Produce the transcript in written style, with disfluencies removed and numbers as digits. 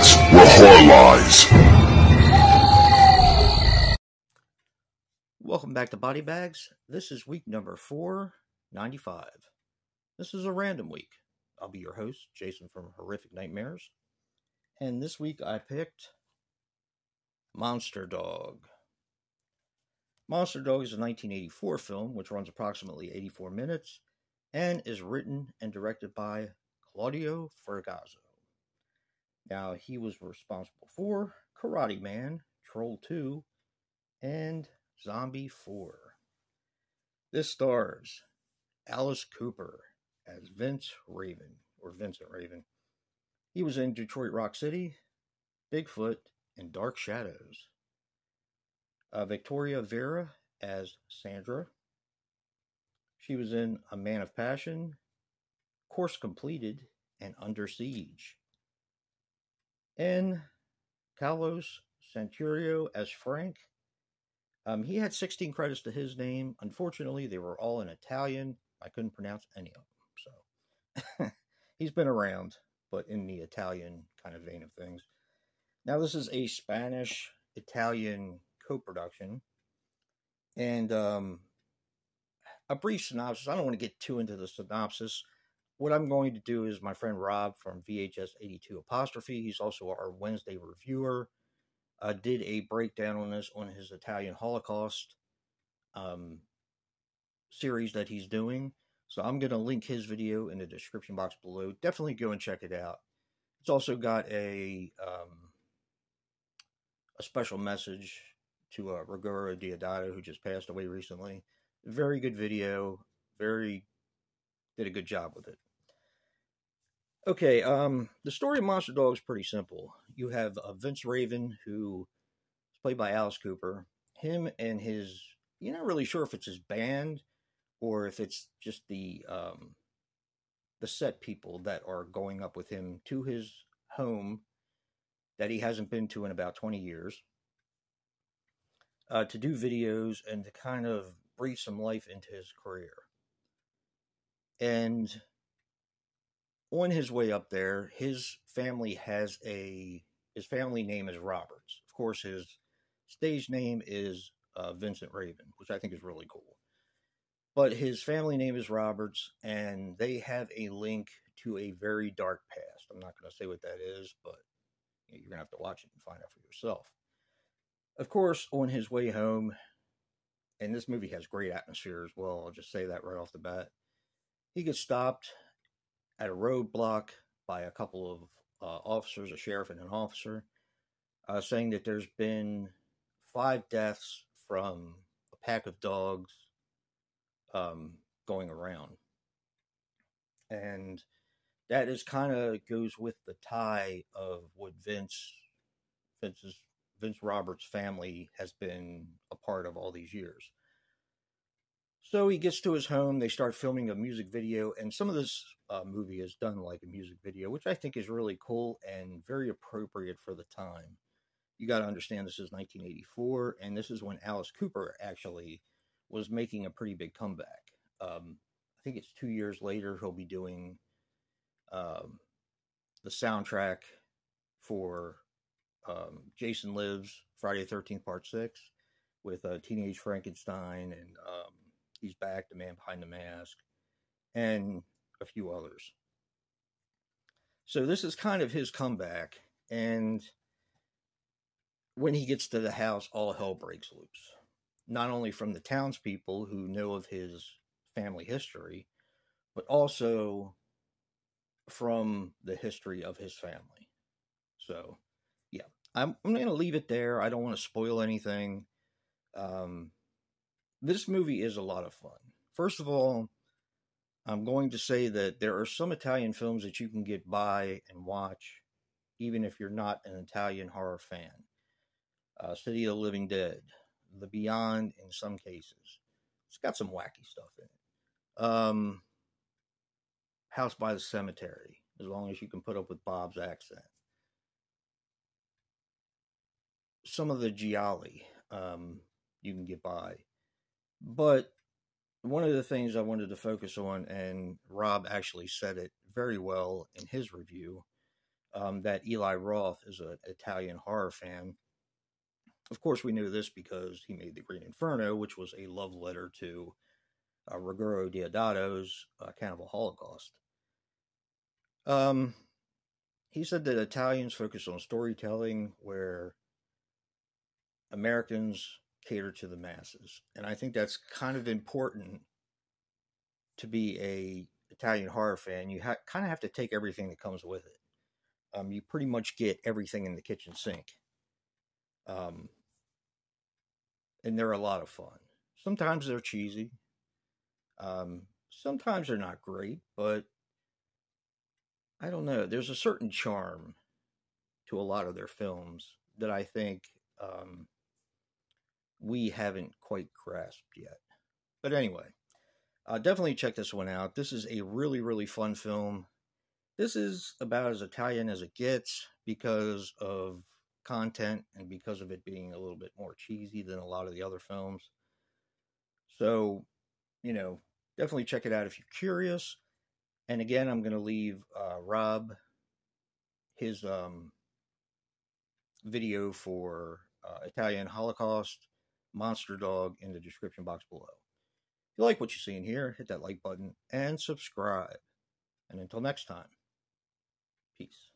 BodyBags, where horror lies. Welcome back to BodyBags. This is week number 495. This is a random week. I'll be your host, Jason from Horrific Nightmares. And this week I picked Monster Dog. Monster Dog is a 1984 film which runs approximately 84 minutes and is written and directed by Claudio Fragasso. Now, he was responsible for Karate Man, Troll 2, and Zombie 4. This stars Alice Cooper as Vincent Raven. He was in Detroit Rock City, Bigfoot, and Dark Shadows. Victoria Vera as Sandra. She was in A Man of Passion, Course Completed, and Under Siege. And Carlos Santurio as Frank. He had 16 credits to his name. Unfortunately, they were all in Italian. I couldn't pronounce any of them. So he's been around, but in the Italian kind of vein of things. Now, this is a Spanish-Italian co-production. And a brief synopsis. I don't want to get too into the synopsis. What I'm going to do is my friend Rob from VHS82', he's also our Wednesday reviewer, did a breakdown on this on his Italian Holocaust series that he's doing. So I'm going to link his video in the description box below. Definitely go and check it out. It's also got a special message to Rogero Diodato, who just passed away recently. Very good video. Did a good job with it. Okay, the story of Monster Dog is pretty simple. You have Vince Raven, who is played by Alice Cooper. Him and his, you're not really sure if it's his band or if it's just the set people that are going up with him to his home that he hasn't been to in about 20 years to do videos and to kind of breathe some life into his career. And on his way up there, his family name is Roberts. Of course, his stage name is Vincent Raven, which I think is really cool. But his family name is Roberts, and they have a link to a very dark past. I'm not going to say what that is, but you're going to have to watch it and find out for yourself. Of course, on his way home, and this movie has great atmosphere as well, I'll just say that right off the bat, he gets stopped at a roadblock by a couple of officers, a sheriff and an officer, saying that there's been 5 deaths from a pack of dogs going around. And that is kind of goes with the tie of what Vince Roberts' family has been a part of all these years. So he gets to his home, they start filming a music video, and some of this movie is done like a music video, which I think is really cool and very appropriate for the time. You got to understand this is 1984, and this is when Alice Cooper actually was making a pretty big comeback. I think it's 2 years later he'll be doing the soundtrack for Jason Lives, Friday the 13th Part 6, with Teenage Frankenstein, and He's Back, The Man Behind the Mask, and a few others. So this is kind of his comeback, and when he gets to the house, all hell breaks loose. Not only from the townspeople who know of his family history, but also from the history of his family. So, yeah, I'm going to leave it there. I don't want to spoil anything. This movie is a lot of fun. First of all, I'm going to say that there are some Italian films that you can get by and watch, even if you're not an Italian horror fan. City of the Living Dead, The Beyond in some cases. It's got some wacky stuff in it. House by the Cemetery, as long as you can put up with Bob's accent. Some of the gialli you can get by. But one of the things I wanted to focus on, and Rob actually said it very well in his review, that Eli Roth is an Italian horror fan. Of course, we knew this because he made The Green Inferno, which was a love letter to Ruggero Deodato's Cannibal Holocaust. He said that Italians focus on storytelling where Americans cater to the masses. And I think that's kind of important to be a Italian horror fan. You kind of have to take everything that comes with it. You pretty much get everything in the kitchen sink. And they're a lot of fun. Sometimes they're cheesy. Sometimes they're not great, but I don't know. There's a certain charm to a lot of their films that I think we haven't quite grasped yet. But anyway, definitely check this one out. This is a really, really fun film. This is about as Italian as it gets because of content and because of it being a little bit more cheesy than a lot of the other films. So, definitely check it out if you're curious. And again, I'm going to leave Rob his video for Italian Holocaust Monster Dog in the description box below. If you like what you see in here, hit that like button and subscribe. And until next time, peace.